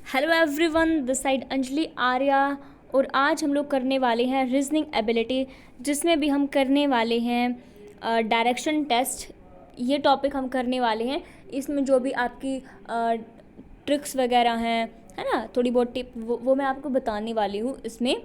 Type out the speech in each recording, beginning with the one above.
Hello everyone, this side Anjali Arya. और आज हम लोग करने वाले हैं रीजनिंग एबिलिटी, जिसमें भी हम करने वाले हैं डायरेक्शन टेस्ट। ये टॉपिक हम करने वाले हैं। इसमें जो भी आपकी ट्रिक्स वगैरह हैं, है ना, थोड़ी बहुत टिप वो मैं आपको बताने वाली हूँ। इसमें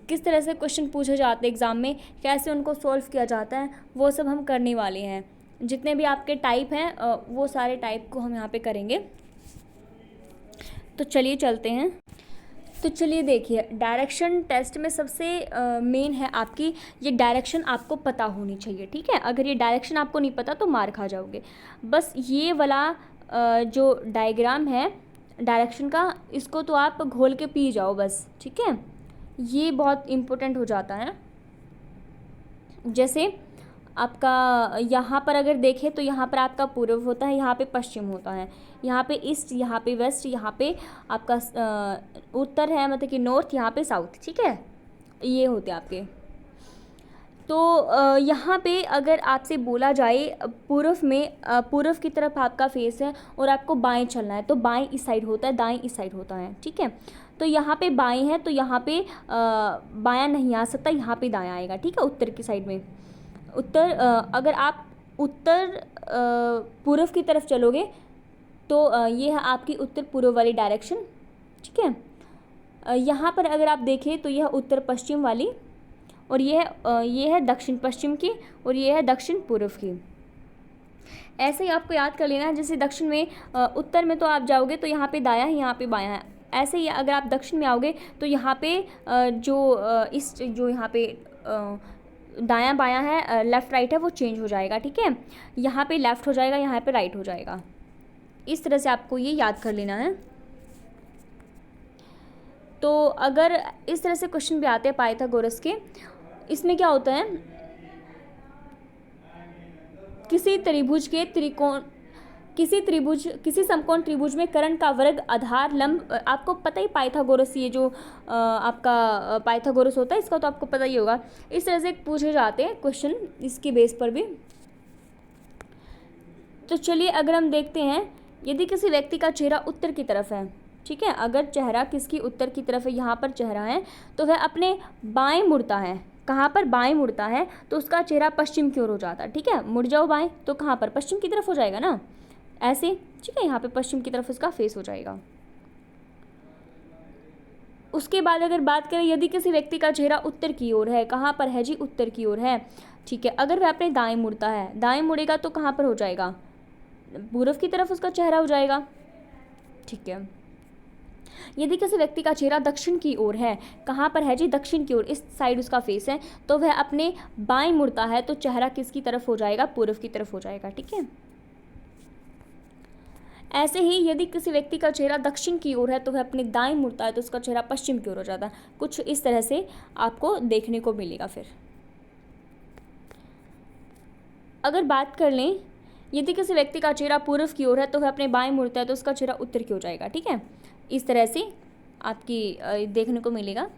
किस तरह से क्वेश्चन पूछे जाते हैं एग्ज़ाम में, कैसे उनको सॉल्व किया जाता है, वो सब हम करने वाले हैं। जितने भी आपके टाइप हैं वो सारे टाइप को हम यहाँ पे करेंगे। तो चलिए चलते हैं। तो चलिए देखिए, डायरेक्शन टेस्ट में सबसे मेन है आपकी ये डायरेक्शन आपको पता होनी चाहिए। ठीक है, अगर ये डायरेक्शन आपको नहीं पता तो मार खा जाओगे। बस ये वाला जो डायग्राम है डायरेक्शन का, इसको तो आप घोल के पी जाओ बस। ठीक है, ये बहुत इम्पोर्टेंट हो जाता है। जैसे आपका यहाँ पर अगर देखें तो यहाँ पर आपका पूर्व होता है, यहाँ पे पश्चिम होता है, यहाँ पे ईस्ट, यहाँ पे वेस्ट, यहाँ पे आपका उत्तर है, मतलब कि नॉर्थ, यहाँ पे साउथ। ठीक है, ये होते हैं आपके। तो यहाँ पे अगर आपसे बोला जाए पूर्व में, पूर्व की तरफ आपका फेस है और आपको बाएं चलना है, तो बाएं इस साइड होता है, दाएं इस साइड होता है। ठीक है, तो यहाँ पे बाएं है तो यहाँ पे बायां नहीं आ सकता, यहाँ पे दायां आएगा। ठीक है, उत्तर की साइड में उत्तर, अगर आप उत्तर पूर्व की तरफ चलोगे तो ये है आपकी उत्तर पूर्व वाली डायरेक्शन। ठीक है, यहाँ पर अगर आप देखें तो यह उत्तर पश्चिम वाली, और ये है दक्षिण पश्चिम की, और ये है दक्षिण पूर्व की। ऐसे ही आपको याद कर लेना है। जैसे दक्षिण में, उत्तर में तो आप जाओगे तो यहाँ पे दायां है, यहाँ पे बायां है। ऐसे ही अगर आप दक्षिण में आओगे तो यहाँ पे जो यहाँ पे दायां बायां है, लेफ़्ट राइट है, वो चेंज हो जाएगा। ठीक है, यहाँ पे लेफ़्ट हो जाएगा, यहाँ पे राइट हो जाएगा। इस तरह से आपको ये याद कर लेना है। तो अगर इस तरह से क्वेश्चन भी आते हैं पाइथागोरस के, इसमें क्या होता है, किसी समकोण त्रिभुज में कर्ण का वर्ग आधार लंब, आपको पता ही पाइथागोरस, ये जो आपका पाइथागोरस होता है, इसका तो आपको पता ही होगा। इस तरह से पूछे जाते हैं क्वेश्चन इसके बेस पर भी। तो चलिए अगर हम देखते हैं, यदि किसी व्यक्ति का चेहरा उत्तर की तरफ है, ठीक है, अगर चेहरा किसकी उत्तर की तरफ है, यहाँ पर चेहरा है, तो वह अपने बाएं मुड़ता है। कहाँ पर? बाएं मुड़ता है तो उसका चेहरा पश्चिम की ओर हो जाता है। ठीक है, मुड़ जाओ बाएं तो कहाँ पर? पश्चिम की तरफ हो जाएगा ना, ऐसे। ठीक है, यहाँ पे पश्चिम की तरफ उसका फेस हो जाएगा। उसके बाद अगर बात करें, यदि किसी व्यक्ति का चेहरा उत्तर की ओर है, कहाँ पर है जी? उत्तर की ओर है। ठीक है, अगर वह अपने दाएं मुड़ता है, दाएं मुड़ेगा तो कहाँ पर हो जाएगा? पूर्व की तरफ उसका चेहरा हो जाएगा। ठीक है, यदि किसी व्यक्ति का चेहरा दक्षिण की ओर है, कहाँ पर है जी? दक्षिण की ओर, इस साइड उसका फेस है, तो वह अपने बाएं मुड़ता है तो चेहरा किसकी तरफ हो जाएगा? पूर्व की तरफ हो जाएगा। ठीक है, ऐसे ही यदि किसी व्यक्ति का चेहरा दक्षिण की ओर है तो वह अपने दाएं मुड़ता है तो उसका चेहरा पश्चिम की ओर हो जाता है। कुछ इस तरह से आपको देखने को मिलेगा। फिर अगर बात कर लें, यदि किसी व्यक्ति का चेहरा पूर्व की ओर है तो वह अपने बाएं मुड़ता है तो उसका चेहरा उत्तर की ओर जाएगा। ठीक है, इस तरह से आपकी देखने को मिलेगा।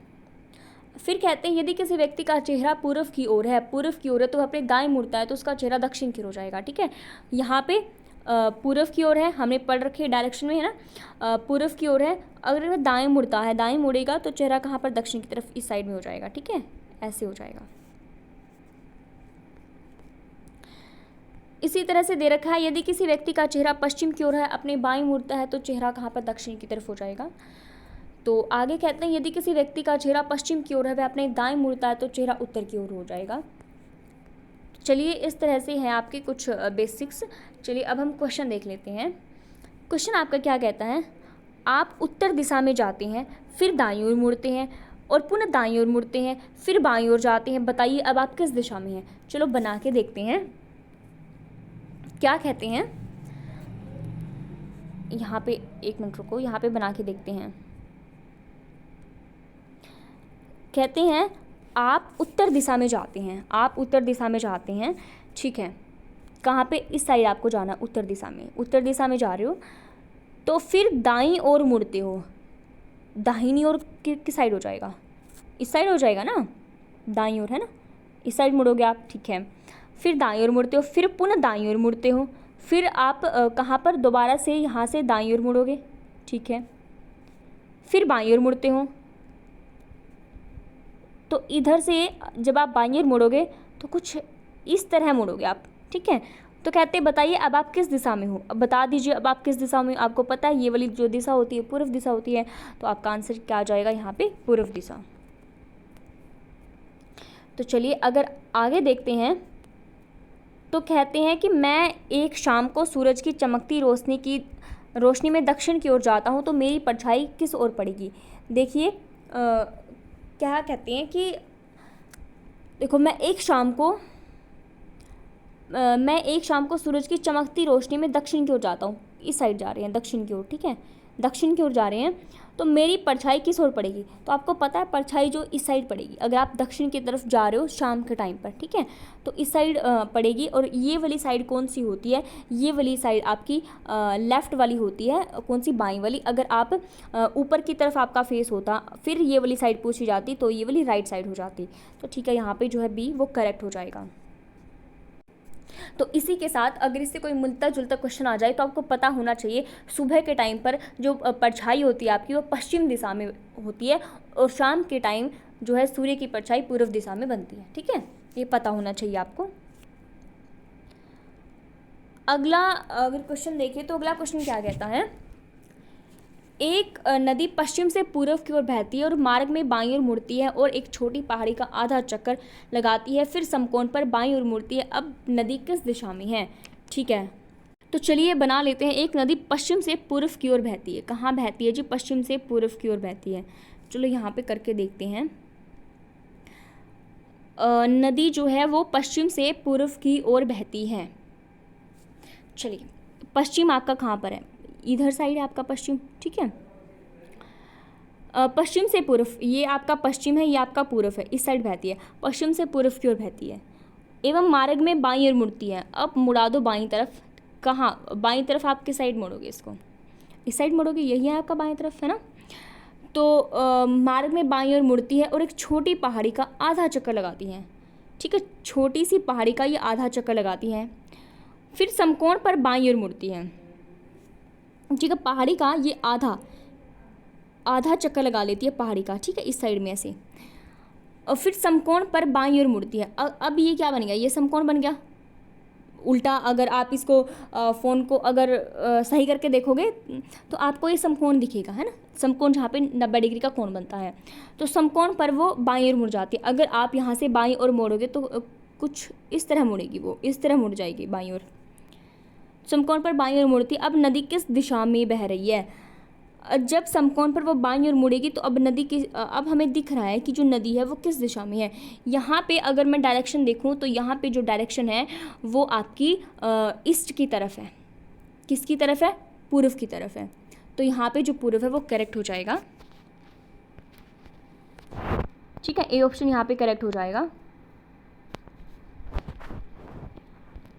फिर कहते हैं, यदि किसी व्यक्ति का चेहरा पूर्व की ओर है, तो वह अपने दाएं मुड़ता है तो उसका चेहरा दक्षिण की ओर हो जाएगा। ठीक है, यहाँ पे पूर्व की ओर है, हमने पढ़ रखे डायरेक्शन में, है ना, पूर्व की ओर है। अगर वह दाएं मुड़ता है, दाएं मुड़ेगा तो चेहरा कहाँ पर? दक्षिण की तरफ, इस साइड में हो जाएगा। ठीक है, ऐसे हो जाएगा। इसी तरह से दे रखा है, यदि किसी व्यक्ति का चेहरा पश्चिम की ओर है, अपने बाएं मुड़ता है तो चेहरा कहाँ पर? दक्षिण की तरफ हो जाएगा। तो आगे कहते हैं, यदि किसी व्यक्ति का चेहरा पश्चिम की ओर है, वह अपने दाएं मुड़ता है तो चेहरा उत्तर की ओर हो जाएगा। चलिए, इस तरह से हैं आपके कुछ बेसिक्स। चलिए अब हम क्वेश्चन देख लेते हैं। क्वेश्चन आपका क्या कहता है, आप उत्तर दिशा में जाते हैं, फिर दाईं ओर मुड़ते हैं, और पुनः दाईं ओर मुड़ते हैं, फिर बाईं ओर जाते हैं, बताइए अब आप किस दिशा में हैं। चलो बना के देखते हैं क्या कहते हैं। यहाँ पे एक मिनट रुको, यहाँ पे बना के देखते हैं। कहते हैं, आप उत्तर दिशा में जाते हैं, आप उत्तर दिशा में जाते हैं। ठीक है, कहाँ पे? इस साइड आपको जाना, उत्तर दिशा में, उत्तर दिशा में जा रहे हो तो फिर दाईं ओर मुड़ते हो। दाहिनी ओर किस साइड हो जाएगा? इस साइड हो जाएगा ना, दाईं ओर है ना, इस साइड मुड़ोगे आप। ठीक है, फिर दाईं ओर मुड़ते हो, फिर पुनः दाईं ओर मुड़ते हो, फिर आप कहाँ पर? दोबारा से यहाँ से दाईं ओर मुड़ोगे। ठीक है, फिर बाईं ओर मुड़ते हो, तो इधर से जब आप बाईं ओर मुड़ोगे तो कुछ इस तरह मुड़ोगे आप, ठीक है। तो कहते हैं बताइए अब आप किस दिशा में हो, अब बता दीजिए अब आप किस दिशा में हो। आपको पता है ये वाली जो दिशा होती है पूर्व दिशा होती है, तो आपका आंसर क्या आ जाएगा यहाँ पे, पूर्व दिशा। तो चलिए अगर आगे देखते हैं, तो कहते हैं कि मैं एक शाम को सूरज की चमकती रोशनी में दक्षिण की ओर जाता हूँ, तो मेरी परछाई किस ओर पड़ेगी। देखिए क्या कहते हैं कि देखो मैं एक शाम को सूरज की चमकती रोशनी में दक्षिण की ओर जाता हूँ, इस साइड जा रहे हैं दक्षिण की ओर, ठीक है, दक्षिण की ओर जा रहे हैं, तो मेरी परछाई किस ओर पड़ेगी। तो आपको पता है परछाई जो इस साइड पड़ेगी, अगर आप दक्षिण की तरफ जा रहे हो शाम के टाइम पर, ठीक है, तो इस साइड पड़ेगी। और ये वाली साइड कौन सी होती है, ये वाली साइड आपकी लेफ़्ट वाली होती है, कौन सी, बाईं वाली। अगर आप ऊपर की तरफ आपका फेस होता, फिर ये वाली साइड पूछी जाती, तो ये वाली राइट साइड हो जाती। तो ठीक है, यहाँ पर जो है बी वो करेक्ट हो जाएगा। तो इसी के साथ अगर इससे कोई मिलता जुलता क्वेश्चन आ जाए तो आपको पता होना चाहिए सुबह के टाइम पर जो परछाई होती है आपकी वो पश्चिम दिशा में होती है, और शाम के टाइम जो है सूर्य की परछाई पूर्व दिशा में बनती है, ठीक है, ये पता होना चाहिए आपको। अगला अगर क्वेश्चन देखिए तो अगला क्वेश्चन क्या कहता है, एक नदी पश्चिम से पूर्व की ओर बहती है और मार्ग में बाईं ओर मुड़ती है और एक छोटी पहाड़ी का आधा चक्कर लगाती है, फिर समकोण पर बाईं ओर मुड़ती है। अब नदी किस दिशा में है, ठीक है। तो चलिए बना लेते हैं, एक नदी पश्चिम से पूर्व की ओर बहती है, कहाँ बहती है जी, पश्चिम से पूर्व की ओर बहती है। चलो यहाँ पे करके देखते हैं। नदी जो है वो पश्चिम से पूर्व की ओर बहती है। चलिए पश्चिम आपका कहाँ पर है, इधर साइड है आपका पश्चिम, ठीक है। पश्चिम से पूर्व, ये आपका पश्चिम है, ये आपका पूर्व है, इस साइड बहती है, पश्चिम से पूर्व की ओर बहती है, एवं मार्ग में बाईं ओर मुड़ती है। अब मुड़ा दो बाईं तरफ, कहाँ, बाईं तरफ आप किस साइड मोड़ोगे, इसको इस साइड मोड़ोगे, यही है आपका बाईं तरफ, है ना। तो मार्ग में बाईं ओर मुड़ती है और एक छोटी पहाड़ी का आधा चक्कर लगाती है, ठीक है, छोटी सी पहाड़ी का ये आधा चक्कर लगाती है, फिर समकोण पर बाईं ओर मुड़ती है, ठीक है, पहाड़ी का ये आधा चक्कर लगा लेती है पहाड़ी का, ठीक है, इस साइड में ऐसे, और फिर समकोण पर बाईं ओर मुड़ती है। अब ये क्या बन गया, ये समकोण बन गया उल्टा। अगर आप इसको फ़ोन को अगर सही करके देखोगे तो आपको ये समकोण दिखेगा, है ना, समकोण जहाँ पे 90 डिग्री का कोण बनता है, तो समकोण पर वो बाईं ओर मुड़ जाती है। अगर आप यहाँ से बाईं ओर मोड़ोगे तो कुछ इस तरह मुड़ेगी, वो इस तरह मुड़ जाएगी बाईं ओर, समकोण पर बाईं ओर मुड़ती। अब नदी किस दिशा में बह रही है, जब समकोण पर वो बाईं ओर मुड़ेगी तो अब नदी की, अब हमें दिख रहा है कि जो नदी है वो किस दिशा में है। यहाँ पे अगर मैं डायरेक्शन देखूँ तो यहाँ पे जो डायरेक्शन है वो आपकी ईस्ट की तरफ है, किसकी तरफ है, पूर्व की तरफ है, तो यहाँ पे जो पूर्व है वो करेक्ट हो जाएगा, ठीक है, ए ऑप्शन यहाँ पे करेक्ट हो जाएगा।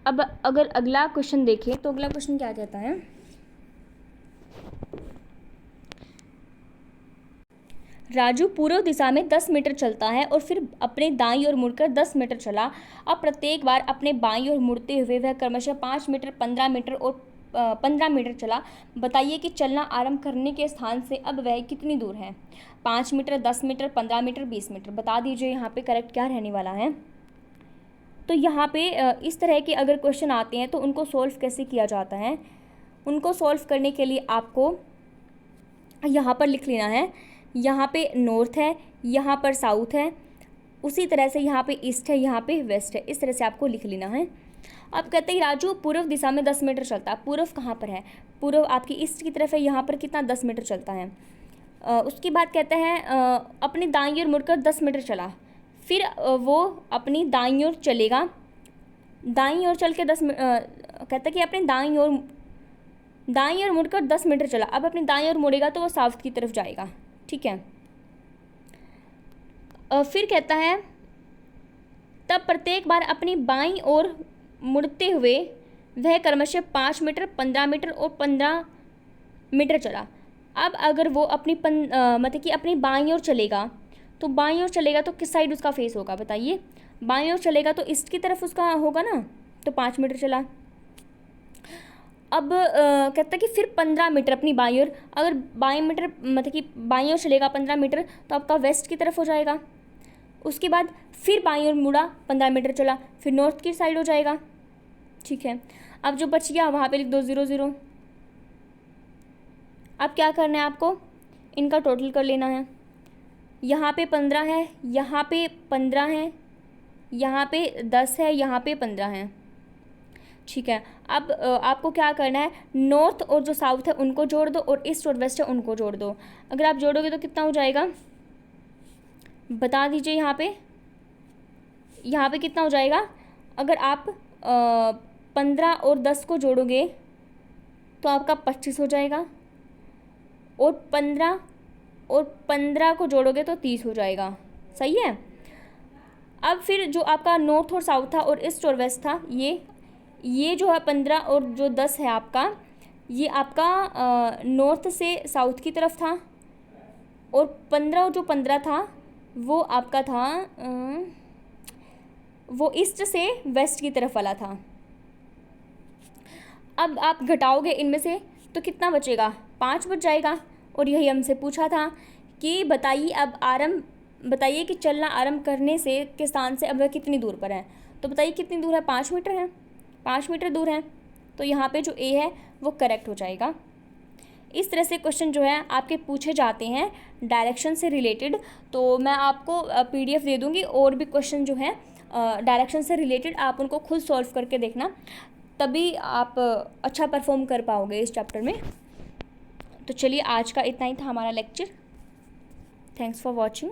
अब अगर अगला क्वेश्चन देखें तो अगला क्वेश्चन क्या कहता है, राजू पूर्व दिशा में 10 मीटर चलता है और फिर अपने दाईं ओर मुड़कर 10 मीटर चला। अब प्रत्येक बार अपने बाईं ओर मुड़ते हुए वह क्रमशः 5 मीटर, 15 मीटर और 15 मीटर चला। बताइए कि चलना आरंभ करने के स्थान से अब वह कितनी दूर है। 5 मीटर, 10 मीटर, 15 मीटर, 20 मीटर। बता दीजिए यहाँ पे करेक्ट क्या रहने वाला है। तो यहाँ पे इस तरह के अगर क्वेश्चन आते हैं तो उनको सॉल्व कैसे किया जाता है। उनको सॉल्व करने के लिए आपको यहाँ पर लिख लेना है, यहाँ पे नॉर्थ है, यहाँ पर साउथ है, उसी तरह से यहाँ पे ईस्ट है, यहाँ पे वेस्ट है, इस तरह से आपको लिख लेना है। अब कहते हैं राजू पूर्व दिशा में 10 मीटर चलता है। पूर्व कहाँ पर है, पूर्व आपकी ईस्ट की तरफ है, यहाँ पर कितना 10 मीटर चलता है। उसके बाद कहते हैं अपनी दाईं ओर मुड़कर 10 मीटर चला, फिर वो अपनी दाईं ओर चलेगा, दाईं ओर चल के कहता है कि अपनी दाईं ओर मुड़कर 10 मीटर चला। अब अपनी दाईं ओर मुड़ेगा तो वो साउथ की तरफ जाएगा, ठीक है। फिर कहता है तब प्रत्येक बार अपनी बाईं ओर मुड़ते हुए वह क्रमशः 5 मीटर, 15 मीटर और 15 मीटर चला। अब अगर वो अपनी मतलब कि अपनी बाईं ओर चलेगा, तो बाईं ओर चलेगा तो किस साइड उसका फेस होगा बताइए। बाईं ओर चलेगा तो ईस्ट की तरफ उसका होगा ना, तो 5 मीटर चला। अब कहता है कि फिर 15 मीटर अपनी बाईं ओर, अगर बाईं मीटर मतलब कि बाईं ओर चलेगा 15 मीटर तो आपका वेस्ट की तरफ हो जाएगा। उसके बाद फिर बाईं ओर मुड़ा 15 मीटर चला, फिर नॉर्थ की साइड हो जाएगा। ठीक है, अब जो बच गया वहाँ पे लिख दो 0 0। अब क्या करना है आपको, इनका टोटल कर लेना है। यहाँ पे 15 है, यहाँ पे 15 है, यहाँ पे 10 है, यहाँ पे 15 है। ठीक है, अब आपको क्या करना है, नॉर्थ और जो साउथ है उनको जोड़ दो और ईस्ट और वेस्ट है उनको जोड़ दो। अगर आप जोड़ोगे तो कितना हो जाएगा बता दीजिए। यहाँ पे कितना हो जाएगा, अगर आप 15 और 10 को जोड़ोगे तो आपका 25 हो जाएगा, और 15 को जोड़ोगे तो 30 हो जाएगा। सही है। अब फिर जो आपका नॉर्थ और साउथ था और ईस्ट और वेस्ट था, ये जो है 15 और जो 10 है आपका, ये आपका नॉर्थ से साउथ की तरफ था, और 15 और जो 15 था वो आपका था वो ईस्ट से वेस्ट की तरफ वाला था। अब आप घटाओगे इनमें से तो कितना बचेगा, 5 बच जाएगा। और यही हमसे पूछा था कि बताइए कि चलना आरंभ करने से के स्थान से अब वह कितनी दूर पर है। तो बताइए कितनी दूर है, 5 मीटर है, 5 मीटर दूर है। तो यहाँ पे जो ए है वो करेक्ट हो जाएगा। इस तरह से क्वेश्चन जो है आपके पूछे जाते हैं डायरेक्शन से रिलेटेड। तो मैं आपको PDF दे दूँगी, और भी क्वेश्चन जो है डायरेक्शन से रिलेटेड आप उनको खुद सॉल्व करके देखना, तभी आप अच्छा परफॉर्म कर पाओगे इस चैप्टर में। तो चलिए आज का इतना ही था हमारा लेक्चर। Thanks for watching.